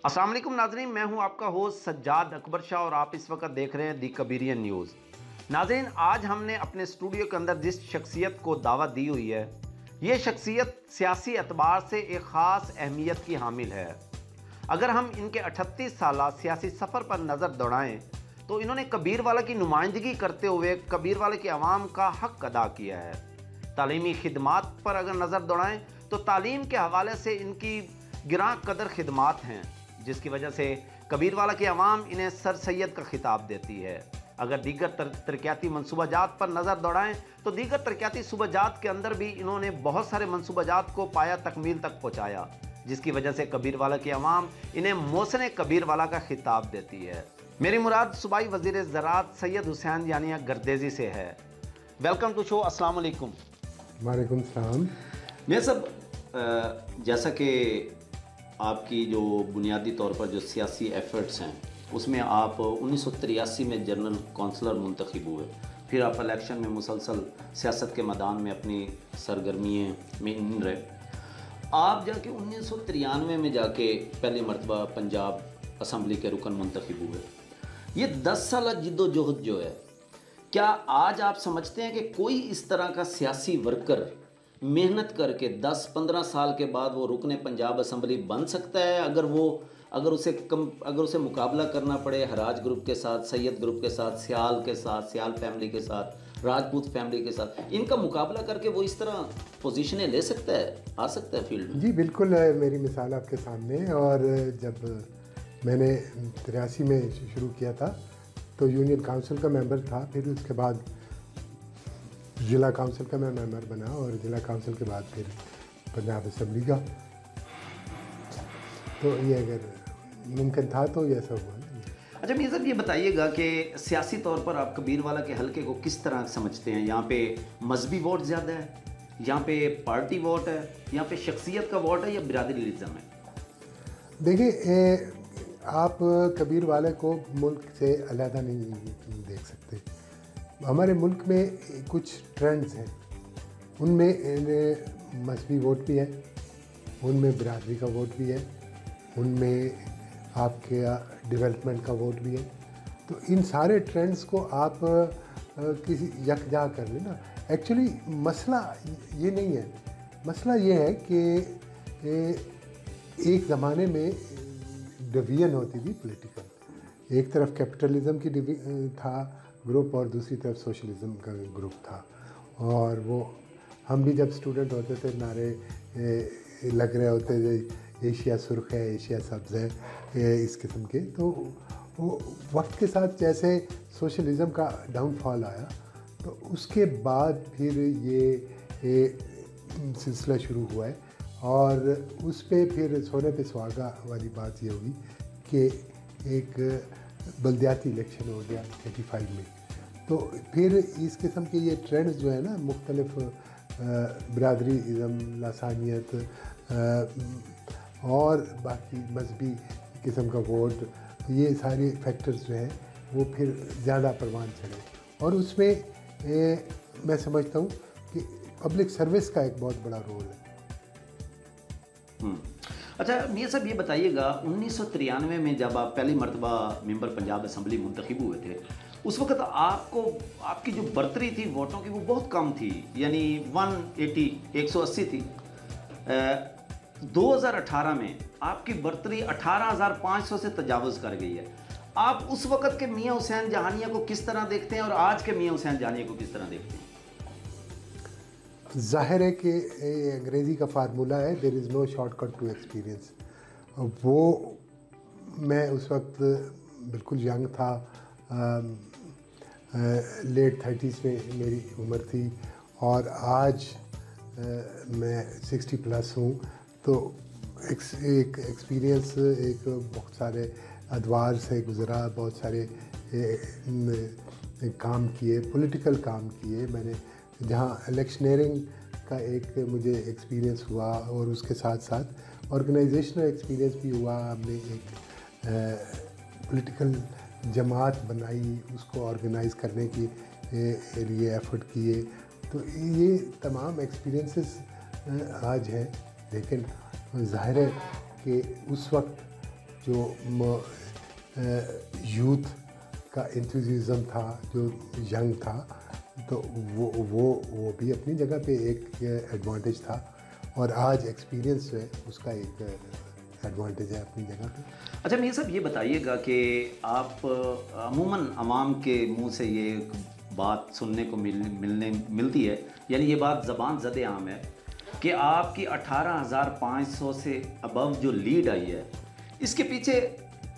अस्सलाम वालेकुम नाजरीन, मैं हूं आपका होस्ट सज्जाद अकबर शाह और आप इस वक्त देख रहे हैं दी कबीरियन न्यूज़। नाजरीन, आज हमने अपने स्टूडियो के अंदर जिस शख्सियत को दावत दी हुई है, ये शख्सियत सियासी एतबार से एक ख़ास अहमियत की हामिल है। अगर हम इनके 38 साला सियासी सफ़र पर नज़र दौड़ाएँ तो इन्होंने कबीरवाला की नुमाइंदगी करते हुए कबीरवाला की आवाम का हक़ अदा किया है। तालीमी खिदमात पर अगर नज़र दौड़ाएँ तो तालीम के हवाले से इनकी गिरां कदर खिदमात हैं, जिसकी वजह से कबीरवाला की आवाम इन्हें सर सैयद का खिताब देती है। अगर दीगर तरक्याती मनसूबाजात पर नज़र दौड़ाएँ तो दीगर तरक्याती सूबाजात के अंदर भी इन्होंने बहुत सारे मनसूबाजात को पाया तकमील तक पहुँचाया, जिसकी वजह से कबीरवाला की आवाम इन्हें मोहसिन कबीरवाला का खिताब देती है। मेरी मुराद सूबाई वज़ीर ज़राअत सैयद हुसैन यानिया गर्देजी से है। Welcome to show. अस्सलाम वालेकुम। वालेकुम सलाम। मैं सब जैसा कि आपकी जो बुनियादी तौर पर जो सियासी एफ़र्ट्स हैं उसमें आप 1983 में जनरल कौंसलर मुंतखब हुए, फिर आप इलेक्शन में मुसलसल सियासत के मैदान में अपनी सरगर्मियों में इन रहे। आप जाके 1993 में जाके पहली मरतबा पंजाब असम्बली के रुकन मुंतखब हुए। ये 10 साल जिद्दोजहद जो है, क्या आज आप समझते हैं कि कोई इस तरह का सियासी वर्कर मेहनत करके 10-15 साल के बाद वो रुकने पंजाब असम्बली बन सकता है? अगर उसे मुकाबला करना पड़े हराज ग्रुप के साथ, सैयद ग्रुप के साथ, सियाल के साथ, सियाल फैमिली के साथ, राजपूत फैमिली के साथ, इनका मुकाबला करके वो इस तरह पोजीशनें ले सकता है, आ सकता है फील्ड में? जी बिल्कुल है, मेरी मिसाल आपके सामने। और जब मैंने 83 में शुरू किया था तो यूनियन काउंसिल का मेंबर था, फिर उसके बाद ज़िला काउंसिल का मैं मेंबर बना और ज़िला काउंसिल के बाद फिर पंजाब असम्बली का। तो ये अगर मुमकिन था तो ये सब हुआ। अच्छा मीर साहब, ये बताइएगा कि सियासी तौर पर आप कबीरवाला के हलके को किस तरह समझते हैं? यहाँ पे मजहबी वोट ज़्यादा है, यहाँ पे पार्टी वोट है, यहाँ पे शख्सियत का वोट है या बिरादरीज़म है? देखिए, आप कबीरवाले को मुल्क से अलहदा नहीं देख सकते। हमारे मुल्क में कुछ ट्रेंड्स हैं, उनमें मजहबी वोट भी है, उनमें बिरादरी का वोट भी है, उनमें आपके डेवलपमेंट का वोट भी है। तो इन सारे ट्रेंड्स को आप किसी यकजा कर लेना। एक्चुअली मसला ये नहीं है, मसला ये है कि एक ज़माने में डिवीजन होती थी पॉलिटिकल। एक तरफ कैपिटलिज्म की था ग्रुप और दूसरी तरफ सोशलिज्म का ग्रुप था। और वो हम भी जब स्टूडेंट होते थे नारे लग रहे होते थे, एशिया सुर्ख है, एशिया सब्ज़ है, इस किस्म के। तो वो वक्त के साथ जैसे सोशलिज्म का डाउनफॉल आया तो उसके बाद फिर ये सिलसिला शुरू हुआ है। और उस पर फिर सोने पे सुहागा वाली बात ये हुई कि एक बल्दियाती इलेक्शन हो गया 85 में। तो फिर इस किस्म के ये ट्रेंड्स जो है ना, मुख्तलिफ बिरादरीज़म, लासानियत और बाकी मजहबी किस्म का वोट, ये सारे फैक्टर्स जो हैं वो फिर ज़्यादा परवान चढ़े। और उसमें मैं समझता हूँ कि पब्लिक सर्विस का एक बहुत बड़ा रोल है। अच्छा मियाँ साहब, ये बताइएगा 1993 में जब आप पहली मरतबा मेंबर पंजाब असम्बली मुंतखब हुए थे, उस वक्त आपकी जो बर्तरी थी वोटों की वो बहुत कम थी, यानी 180 थी। 2018 में आपकी बर्तरी 18,500 से तजावज़ कर गई है। आप उस वक्त के मियाँ हुसैन जहानिया को किस तरह देखते हैं और आज के मियाँ हुसैन जहानिया को किस तरह देखते हैं? ज़ाहिर है कि अंग्रेज़ी का फार्मूला है, there is no shortcut to experience. वो मैं उस वक्त बिल्कुल यंग था, लेट 30s में मेरी उम्र थी, और आज मैं 60 प्लस हूँ। तो एक एक्सपीरियंस, एक बहुत सारे अदवार से गुज़रा, बहुत सारे काम किए, पॉलिटिकल काम किए मैंने, जहाँ इलेक्शनरिंग का एक मुझे एक्सपीरियंस हुआ और उसके साथ साथ ऑर्गेनाइजेशनल एक्सपीरियंस भी हुआ। हमने एक पॉलिटिकल जमात बनाई, उसको ऑर्गेनाइज करने के लिए एफ़र्ट किए। तो ये तमाम एक्सपीरियंसेस आज हैं। लेकिन ज़ाहिर है कि उस वक्त जो यूथ का इंथुजिज्म था, जो यंग था, तो वो भी अपनी जगह पे एक एडवांटेज था। और आज एक्सपीरियंस जो है उसका एक एडवांटेज है अपनी जगह पे। अच्छा मीर साहब, ये बताइएगा कि आप अमूमन आवाम के मुंह से ये बात सुनने को मिलती है, यानी ये बात ज़बान ज़द आम है कि आपकी 18,500 से अबव जो लीड आई है, इसके पीछे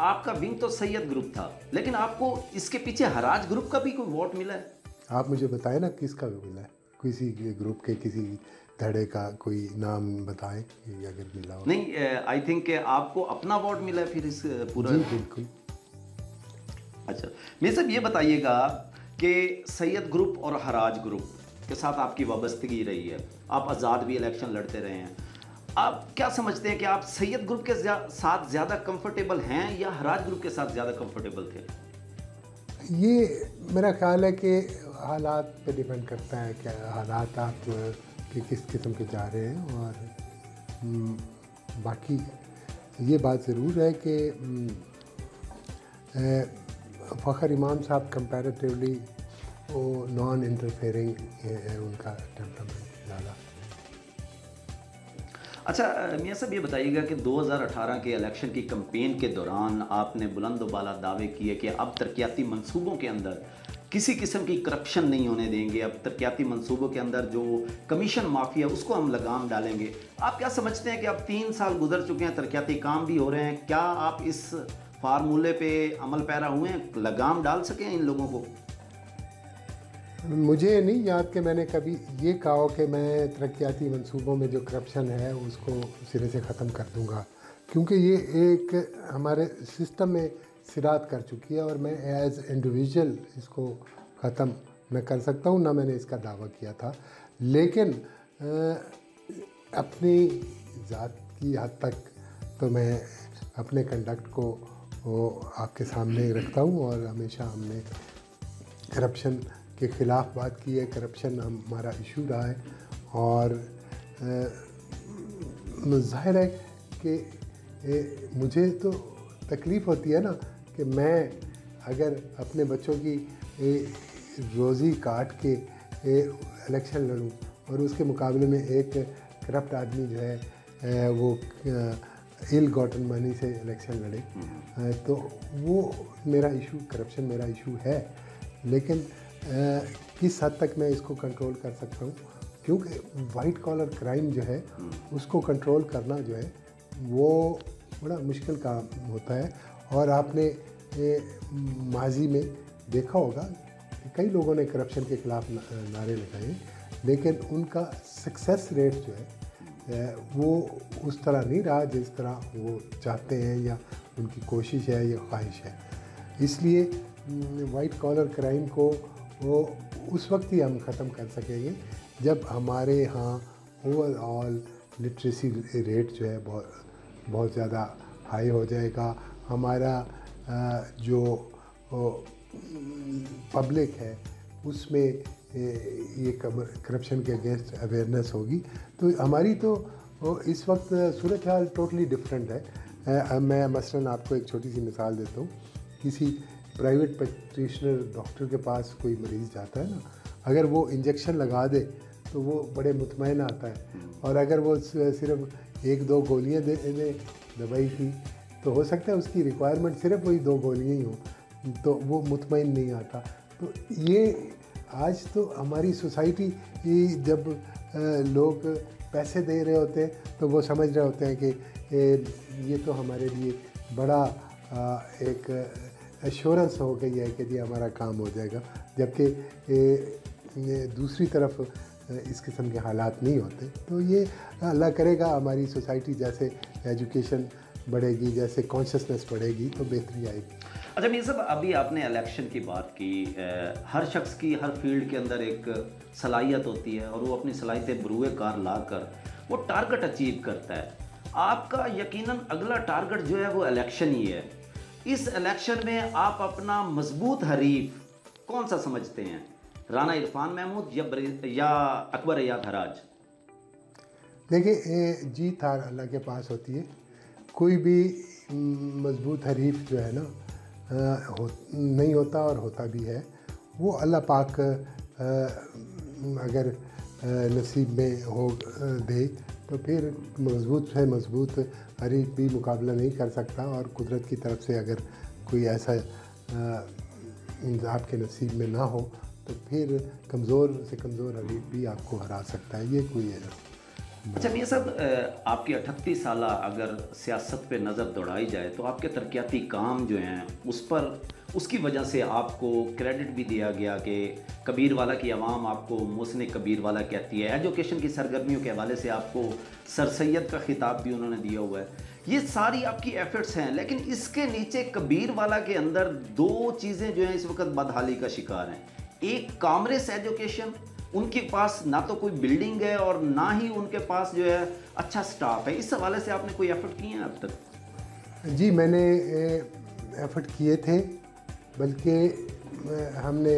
आपका विंग तो सैयद ग्रुप था, लेकिन आपको इसके पीछे हराज ग्रुप का भी कोई वोट मिला है? आप मुझे बताएं ना किसका मिला है, किसी ग्रुप के किसी धड़े का कोई नाम बताएं कि अगर मिला हो। नहीं, आई थिंक आपको अपना वोट मिला है फिर इस पूरा। जी बिल्कुल। अच्छा मीर साहब, ये बताइएगा कि सैयद ग्रुप और हराज ग्रुप के साथ आपकी वाबस्तगी रही है, आप आज़ाद भी इलेक्शन लड़ते रहे हैं, आप क्या समझते हैं कि आप सैयद ग्रुप के साथ ज़्यादा कंफर्टेबल हैं या हराज ग्रुप के साथ ज़्यादा कंफर्टेबल थे? ये मेरा ख्याल है कि हालात पे डिपेंड करता है कि हालात आप कि किस किस्म के जा रहे हैं। और बाकी ये बात ज़रूर है कि फ़खर इमाम साहब कंपैरेटिवली वो नॉन इंटरफेयरिंग है उनका टेम्परामेंट ज़्यादा। अच्छा मियाँ साहब, ये बताइएगा कि 2018 के इलेक्शन की कैंपेन के दौरान आपने बुलंद बाला दावे किए कि अब तरक्याती मंसूबों के अंदर किसी किस्म की करप्शन नहीं होने देंगे, अब तरक्याती मंसूबों के अंदर जो कमीशन माफिया उसको हम लगाम डालेंगे। आप क्या समझते हैं कि अब 3 साल गुजर चुके हैं, तरक्याती काम भी हो रहे हैं, क्या आप इस फार्मूले पे अमल पैरा हुए हैं, लगाम डाल सकें इन लोगों को? मुझे नहीं याद कि मैंने कभी ये कहा हो कि मैं तरक्याती मंसूबों में जो करप्शन है उसको सिरे से ख़त्म कर दूंगा, क्योंकि ये एक हमारे सिस्टम में सिरात कर चुकी है और मैं एज इंडिविजुअल इसको ख़त्म न कर सकता हूँ, ना मैंने इसका दावा किया था। लेकिन अपनी ज़ात की हद तक तो मैं अपने कंडक्ट को वो आपके सामने रखता हूँ और हमेशा हमने करप्शन के ख़िलाफ़ बात की है। करप्शन हमारा इशू रहा है और ज़ाहिर है कि मुझे तो तकलीफ़ होती है ना कि मैं अगर अपने बच्चों की रोज़ी काट के इलेक्शन लड़ूं और उसके मुकाबले में एक करप्ट आदमी जो है वो इल गॉटन मनी से इलेक्शन लड़े, तो वो मेरा इशू, करप्शन मेरा इशू है। लेकिन किस हद तक मैं इसको कंट्रोल कर सकता हूँ, क्योंकि वाइट कॉलर क्राइम जो है उसको कंट्रोल करना जो है वो बड़ा मुश्किल काम होता है। और आपने माजी में देखा होगा कि कई लोगों ने करप्शन के ख़िलाफ़ नारे लगाए, लेकिन उनका सक्सेस रेट जो है वो उस तरह नहीं रहा जिस तरह वो चाहते हैं या उनकी कोशिश है या ख्वाहिश है। इसलिए वाइट कॉलर क्राइम को वो उस वक्त ही हम ख़त्म कर सकेंगे जब हमारे यहाँ ओवरऑल लिटरेसी रेट जो है बहुत ज़्यादा हाई हो जाएगा। हमारा जो पब्लिक है उसमें ये करप्शन के अगेंस्ट अवेयरनेस होगी, तो हमारी तो इस वक्त सूरत हाल टोटली डिफरेंट है। मैं मसलन आपको एक छोटी सी मिसाल देता हूँ। किसी प्राइवेट प्रैक्टिशनर डॉक्टर के पास कोई मरीज़ जाता है ना, अगर वो इंजेक्शन लगा दे तो वो बड़े मुतमईन आता है, और अगर वो सिर्फ 1-2 गोलियाँ दे दवाई की, तो हो सकता है उसकी रिक्वायरमेंट सिर्फ वही 2 गोलियाँ ही हो, तो वो मुतमईन नहीं आता। तो ये आज तो हमारी सोसाइटी जब लोग पैसे दे रहे होते हैं तो वो समझ रहे होते हैं कि ये तो हमारे लिए बड़ा एक एश्योरेंस हो गई है कि जी हमारा काम हो जाएगा, जबकि दूसरी तरफ इस किस्म के हालात नहीं होते। तो ये अल्लाह करेगा हमारी सोसाइटी जैसे एजुकेशन बढ़ेगी, जैसे कॉन्शियसनेस बढ़ेगी, तो बेहतरी आएगी। अच्छा मीर साहब, अभी आपने इलेक्शन की बात की, हर शख्स की हर फील्ड के अंदर एक सलाहियत होती है और वो अपनी सलाहियतें बरूए कार ला कर वो टारगेट अचीव करता है। आपका यकीनन अगला टारगेट जो है वो इलेक्शन ही है। इस इलेक्शन में आप अपना मजबूत हरीफ कौन सा समझते हैं, राना इरफान महमूद या अकबर अयाद हराज? देखिए, जीत हार अल्लाह के पास होती है। कोई भी मजबूत हरीफ जो है ना नहीं होता और होता भी है। वो अल्लाह पाक अगर नसीब में हो दे तो फिर मजबूत से मजबूत हरीफ भी मुकाबला नहीं कर सकता, और कुदरत की तरफ से अगर कोई ऐसा आपके नसीब में ना हो तो फिर कमज़ोर से कमज़ोर हरीफ भी आपको हरा सकता है। ये कोई है। अच्छा मियां साहब, आपकी 38 साल अगर सियासत पे नज़र दौड़ाई जाए तो आपके तरक्याती काम जो हैं उस पर उसकी वजह से आपको क्रेडिट भी दिया गया कि कबीरवाला की आवाम आपको मोहसिन कबीरवाला कहती है। एजुकेशन की सरगर्मियों के हवाले से आपको सर सैयद का खिताब भी उन्होंने दिया हुआ है। ये सारी आपकी एफर्ट्स हैं, लेकिन इसके नीचे कबीरवाला के अंदर दो चीज़ें जो हैं इस वक्त बदहाली का शिकार हैं। एक कामरेस एजुकेशन, उनके पास ना तो कोई बिल्डिंग है और ना ही उनके पास जो है अच्छा स्टाफ है। इस हवाले से आपने कोई एफर्ट किए हैं अब तक? जी, मैंने एफर्ट किए थे, बल्कि हमने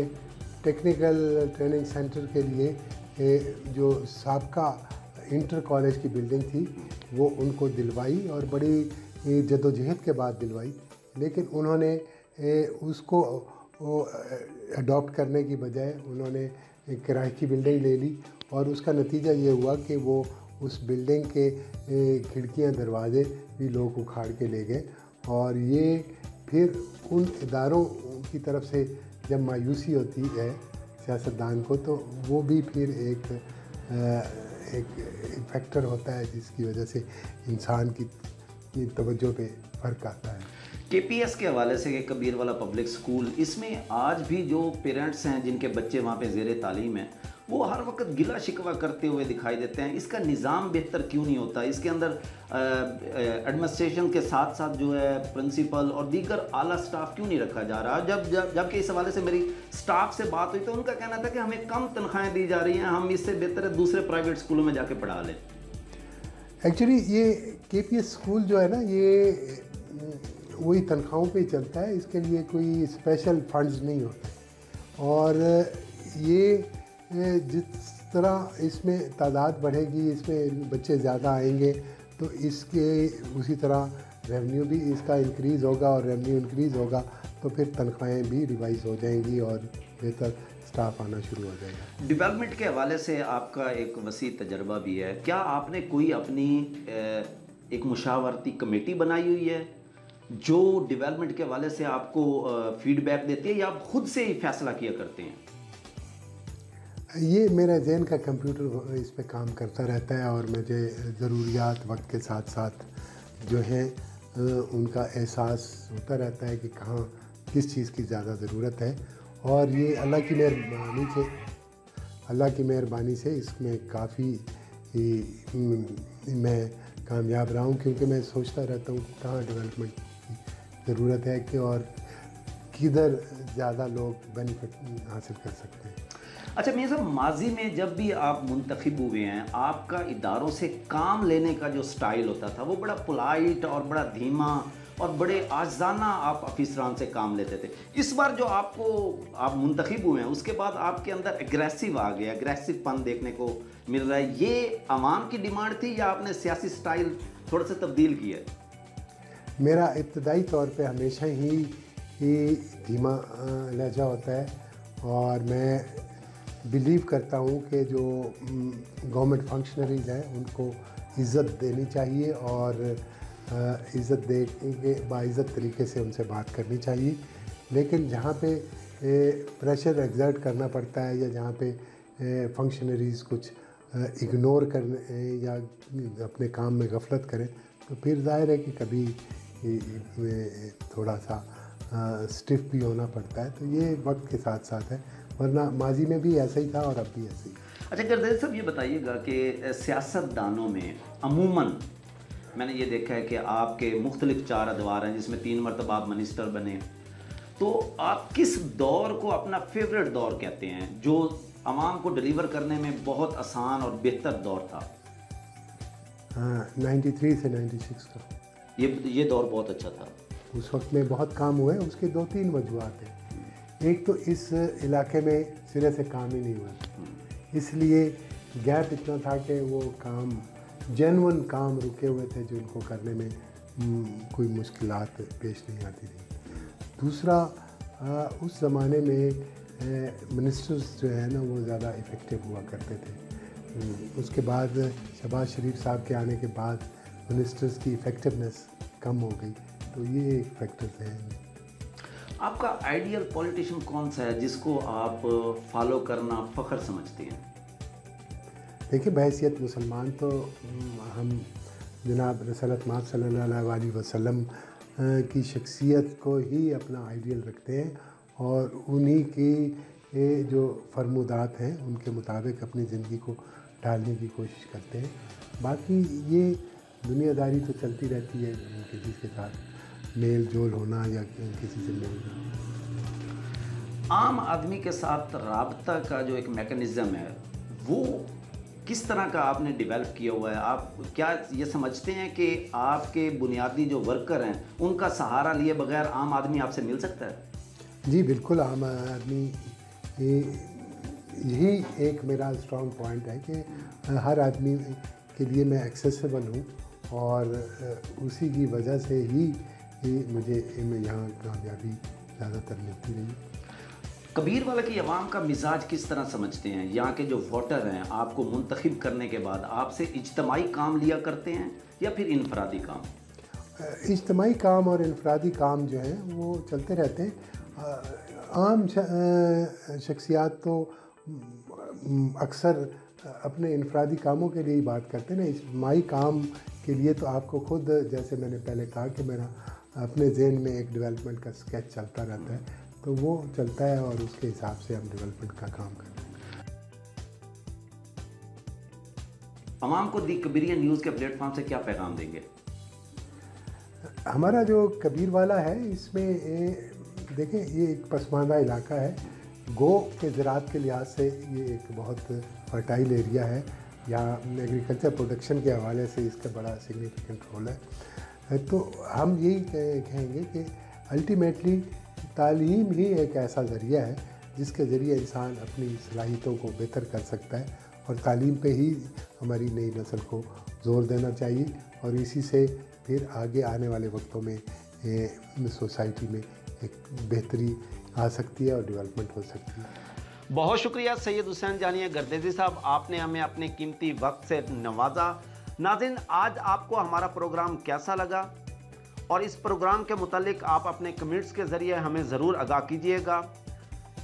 टेक्निकल ट्रेनिंग सेंटर के लिए जो साबका इंटर कॉलेज की बिल्डिंग थी वो उनको दिलवाई, और बड़ी जदोजहद के बाद दिलवाई। लेकिन उन्होंने उसको अडॉप्ट करने की बजाय उन्होंने किराए की बिल्डिंग ले ली, और उसका नतीजा ये हुआ कि वो उस बिल्डिंग के खिड़कियां दरवाजे भी लोग उखाड़ के ले गए। और ये फिर उन इदारों की तरफ से जब मायूसी होती है सियासतदान को, तो वो भी फिर एक फैक्टर होता है जिसकी वजह से इंसान की तवज्जो पे फ़र्क आता है। केपीएस के हवाले से कि कबीरवाला पब्लिक स्कूल, इसमें आज भी जो पेरेंट्स हैं जिनके बच्चे वहाँ पे ज़ेरे तालीम हैं वो हर वक्त गिला शिकवा करते हुए दिखाई देते हैं। इसका निज़ाम बेहतर क्यों नहीं होता? इसके अंदर एडमिनिस्ट्रेशन के साथ साथ जो है प्रिंसिपल और दीगर आला स्टाफ क्यों नहीं रखा जा रहा? जबकि इस हवाले से मेरी स्टाफ से बात हुई तो उनका कहना था कि हमें कम तनख्वाहें दी जा रही हैं, हम इससे बेहतर है दूसरे प्राइवेट स्कूलों में जाके पढ़ा लें। एक्चुअली ये केपीएस स्कूल जो है ना, ये वही तनख्वाहों पे ही चलता है। इसके लिए कोई स्पेशल फंड्स नहीं होते, और ये जिस तरह इसमें तादाद बढ़ेगी, इसमें बच्चे ज़्यादा आएंगे, तो इसके उसी तरह रेवेन्यू भी इसका इंक्रीज़ होगा, और रेवेन्यू इंक्रीज़ होगा तो फिर तनख्वाहें भी रिवाइज हो जाएंगी और बेहतर स्टाफ आना शुरू हो जाएगा। डेवलपमेंट के हवाले से आपका एक वसी तजर्बा भी है। क्या आपने कोई अपनी एक मुशावरती कमेटी बनाई हुई है जो डेवलपमेंट के हवाले से आपको फीडबैक देती है, या आप खुद से ही फैसला किया करते हैं? ये मेरा जहन का कंप्यूटर इस पे काम करता रहता है, और मुझे ज़रूरियात वक्त के साथ साथ जो है उनका एहसास होता रहता है कि कहाँ किस चीज़ की ज़्यादा ज़रूरत है। और ये अल्लाह की मेहरबानी से इसमें काफ़ी मैं कामयाब रहा हूँ, क्योंकि मैं सोचता रहता हूँ कि कहाँ डेवलपमेंट की ज़रूरत है कि और किधर ज़्यादा लोग बेनिफिट हासिल कर सकते हैं। अच्छा मियां साहब, माजी में जब भी आप मुंतखब हुए हैं, आपका इदारों से काम लेने का जो स्टाइल होता था वो बड़ा पोलाइट और बड़ा धीमा और बड़े आजाना आप अफिसरान से काम लेते थे। इस बार जो आप मुंतखब हुए हैं उसके बाद आपके अंदर एग्रेसिव आ गया, एग्रेसिवपन देखने को मिल रहा है। ये आवाम की डिमांड थी या आपने सियासी स्टाइल थोड़ा सा तब्दील किया? मेरा इब्तदाई तौर पे हमेशा ही धीमा लहजा होता है, और मैं बिलीव करता हूँ कि जो गवर्नमेंट फंक्शनरीज़ हैं उनको इज़्ज़त देनी चाहिए, और इज़्ज़त दे के बाइज़्ज़त तरीके से उनसे बात करनी चाहिए। लेकिन जहाँ पे प्रेशर एग्जर्ट करना पड़ता है, या जहाँ पे फंक्शनरीज़ कुछ इग्नोर करने या अपने काम में गफलत करें, तो फिर जाहिर है कि कभी थोड़ा सा स्टिफ भी होना पड़ता है। तो ये वक्त के साथ साथ है, वरना माजी में भी ऐसा ही था और अब भी ऐसे ही। अच्छा गर्दैल साहब, ये बताइएगा कि सियासतदानों में अमूमन मैंने ये देखा है कि आपके मुख्तलिफ 4 अदवार हैं जिसमें 3 मरतबा आप मिनिस्टर बने, तो आप किस दौर को अपना फेवरेट दौर कहते हैं जो आवाम को डिलीवर करने में बहुत आसान और बेहतर दौर था? 93 से 96 का ये दौर बहुत अच्छा था। उस वक्त में बहुत काम हुए। उसके 2-3 वजूहत हैं। एक तो इस इलाके में सिरे से काम ही नहीं हुआ, इसलिए गैप इतना था कि वो काम जेन्युइन काम रुके हुए थे जिनको करने में कोई मुश्किलात पेश नहीं आती थी। दूसरा, उस ज़माने में मिनिस्टर्स जो है ना वो ज़्यादा इफ़ेक्टिव हुआ करते थे। उसके बाद शहबाज शरीफ साहब के आने के बाद मिनिस्टर्स की इफ़ेक्टिवनेस कम हो गई, तो ये एक फैक्टर्स हैं। आपका आइडियल पॉलिटिशियन कौन सा है जिसको आप फॉलो करना फ़ख्र समझते हैं? देखिए, बहैसियत मुसलमान तो हम जनाब रसूलुल्लाह महमद सल्लल्लाहु अलैहि वसल्लम की शख्सियत को ही अपना आइडियल रखते हैं और उन्हीं की जो फरमूदात हैं उनके मुताबिक अपनी ज़िंदगी को ढालने की कोशिश करते हैं। बाकी ये दुनियादारी तो चलती रहती है, किसी के साथ मेल जोल होना या किसी से मिलना। आम आदमी के साथ राब्ता का जो एक मैकेनिज़्म है वो किस तरह का आपने डेवलप किया हुआ है? आप क्या ये समझते हैं कि आपके बुनियादी जो वर्कर हैं उनका सहारा लिए बगैर आम आदमी आपसे मिल सकता है? जी बिल्कुल, आम आदमी यही एक मेरा स्ट्रॉन्ग पॉइंट है कि हर आदमी के लिए मैं एक्सेसिबल हूँ और उसी की वजह से ही मुझे यहाँ कामयाबी ज़्यादातर मिलती रही। कबीरवाला की आवाम का मिजाज किस तरह समझते हैं? यहाँ के जो वोटर हैं आपको मुंतखब करने के बाद आपसे इज्तमाई काम लिया करते हैं या फिर इनफरादी काम? इज्तमाई काम और इनफरादी काम जो हैं वो चलते रहते हैं। आम शख्सियात तो अक्सर अपने इनफरादी कामों के लिए ही बात करते हैं ना। इज्तमाई काम के लिए तो आपको खुद, जैसे मैंने पहले कहा कि मेरा अपने ज़हन में एक डेवलपमेंट का स्केच चलता रहता है, तो वो चलता है और उसके हिसाब से हम डेवलपमेंट का काम करते हैं। आवाम को दी कबीरियन न्यूज़ के प्लेटफॉर्म से क्या पैगाम देंगे? हमारा जो कबीरवाला है इसमें देखें, ये एक पसमानदा इलाका है। गो के ज़राअत के लिहाज से ये एक बहुत फर्टाइल एरिया है। यहाँ एग्रीकल्चर प्रोडक्शन के हवाले से इसका बड़ा सिग्निफिकेंट रोल है। तो हम यही कहेंगे कि अल्टीमेटली तालीम ही एक ऐसा ज़रिया है जिसके ज़रिए इंसान अपनी सलाहियतों को बेहतर कर सकता है और तालीम पे ही हमारी नई नस्ल को ज़ोर देना चाहिए और इसी से फिर आगे आने वाले वक्तों में सोसाइटी में एक बेहतरी आ सकती है और डेवलपमेंट हो सकती है। बहुत शुक्रिया सैयद हुसैन जानिया गर्देजी साहब, आपने हमें अपने कीमती वक्त से नवाजा। नाज़रीन, आज आपको हमारा प्रोग्राम कैसा लगा और इस प्रोग्राम के मुतालिक आप अपने कमेंट्स के ज़रिए हमें ज़रूर आगाह कीजिएगा।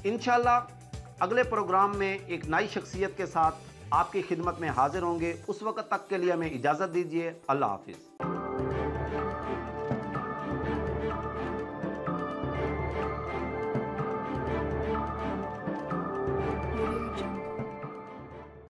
इंशाल्लाह अगले प्रोग्राम में एक नई शख्सियत के साथ आपकी खिदमत में हाजिर होंगे। उस वक्त तक के लिए हमें इजाज़त दीजिए। अल्लाह हाफिज़।